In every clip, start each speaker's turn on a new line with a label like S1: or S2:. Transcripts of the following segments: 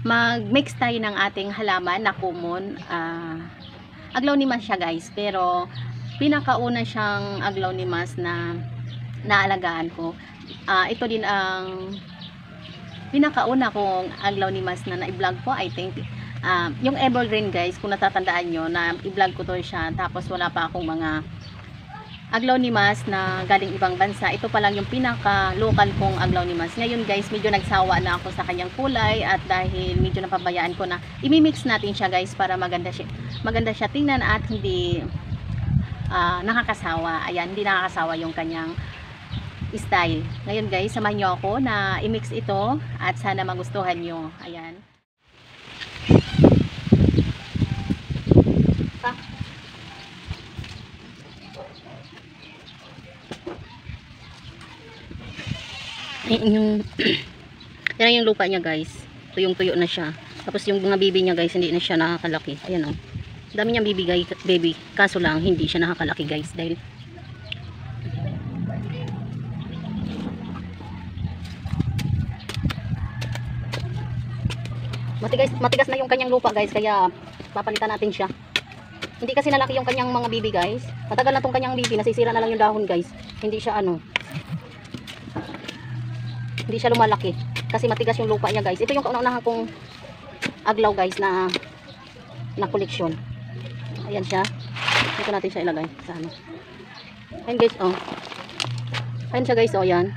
S1: mag-mix tayo ng ating halaman na common. Aglaonimas siya guys, pero pinakauna siyang aglaonimas na naalagaan ko. Ito din ang pinakauna kong aglaonimas na na-vlog ko, I think. Yung evergreen guys, kung natatandaan nyo, na i-vlog ko to siya, tapos wala pa akong mga aglaonimas na galing ibang bansa. Ito pa lang yung pinaka-local kong aglaonimas. Ngayon guys, medyo nagsawa na ako sa kanyang kulay at dahil medyo napabayaan ko na, imimix natin siya guys para maganda siya tingnan at hindi nakakasawa. Ayan, hindi nakakasawa yung kanyang style. Ngayon guys, samahan nyo ako na i-mix ito at sana magustuhan nyo. Ayan. Yung yan yung lupa niya guys, tuyong-tuyo na siya, tapos yung mga bibi niya guys hindi na siya nakakalaki. Ayan o, dami niyang baby, kaso lang hindi siya nakakalaki guys dahil matigas na yung kanyang lupa guys, kaya papalitan natin siya. Hindi kasi nalaki yung kanyang mga bibi guys, matagal na tong kanyang bibi, nasisira na lang yung dahon guys, hindi siya hindi siya lumalaki kasi matigas yung lupa niya guys. Ito yung kauna-unahan kong aglaw guys na koleksyon. Ayan siya, dito natin siya ilagay sa ano. Ayan guys, oh, ayan siya guys, oh, yan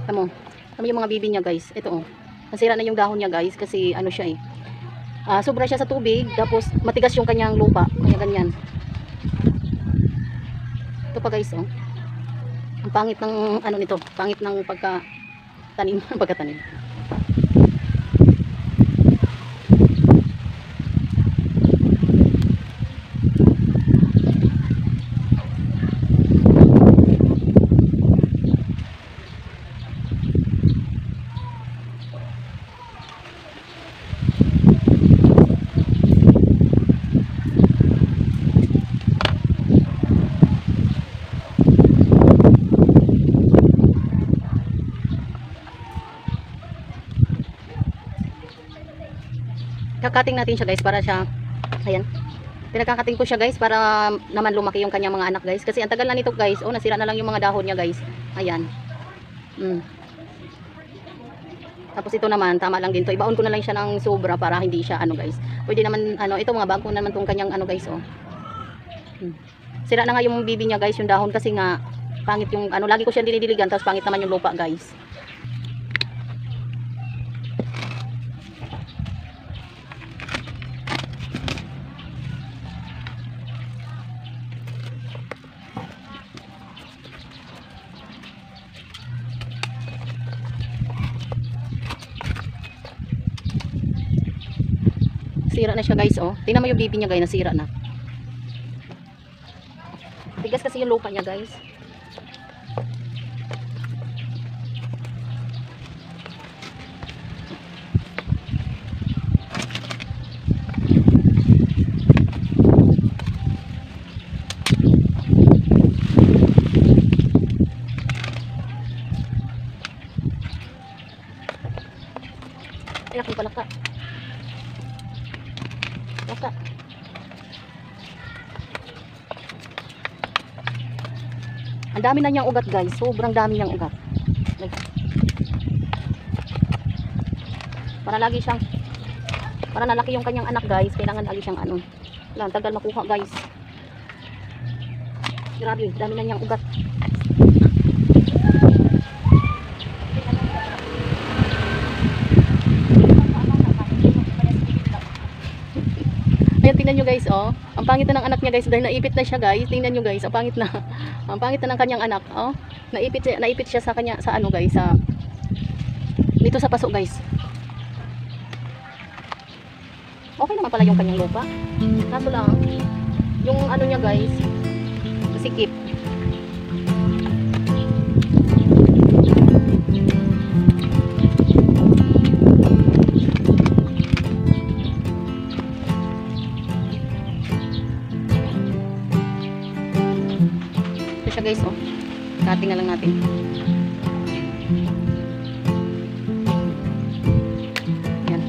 S1: tamo yung mga bibi niya guys. Ito oh, nasira na yung dahon niya guys kasi ano siya sobra siya sa tubig, tapos matigas yung kanyang lupa, kaya ganyan. Ito pa guys, oh, ang pangit ng ano nito, pangit ng pagkatanim. Kakating natin siya guys para siya, ayan, pinagkakating ko siya guys para naman lumaki yung kanyang mga anak guys, kasi ang tagal na nito guys. Oh, nasira na lang yung mga dahon niya guys. Ayan. Tapos ito naman, tama lang din to, ibaon ko na lang siya ng sobra para hindi siya guys. Pwede naman ito mga bago naman tong kanyang guys, oh. Sira na nga yung bibi niya guys, yung dahon, kasi nga pangit yung lagi ko siya dinidiligan, tapos pangit naman yung lupa guys. Sira na siya guys, oh. Tingnan mo yung bibi niya guys, nasira na. Tigas kasi yung lupa niya guys. Ay, aking palaka. Basta. Ang dami na niyang ugat guys, sobrang dami niyang ugat. Para lagi siyang, para nalaki yung kanyang anak guys, kailangan lagi siyang lang tagal makuha guys. Grabe, dami na niyang ugat. Ayan, tingnan nyo guys, oh. Ang pangit na ng anak niya guys, dahil naipit na siya guys. Tingnan nyo guys, ang pangit na. Ang pangit na ng kanyang anak, oh. Naipit siya sa kanya, sa guys, dito sa paso guys. Okay naman pala yung kanyang lupa. Kaso lang, yung niya guys, masikip. Guys, oh, cutting na lang natin. Yan.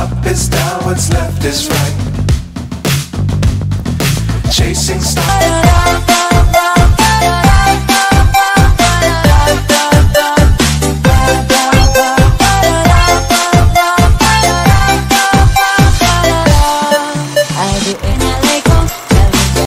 S2: Up is down, what's left is right. Chasing stars.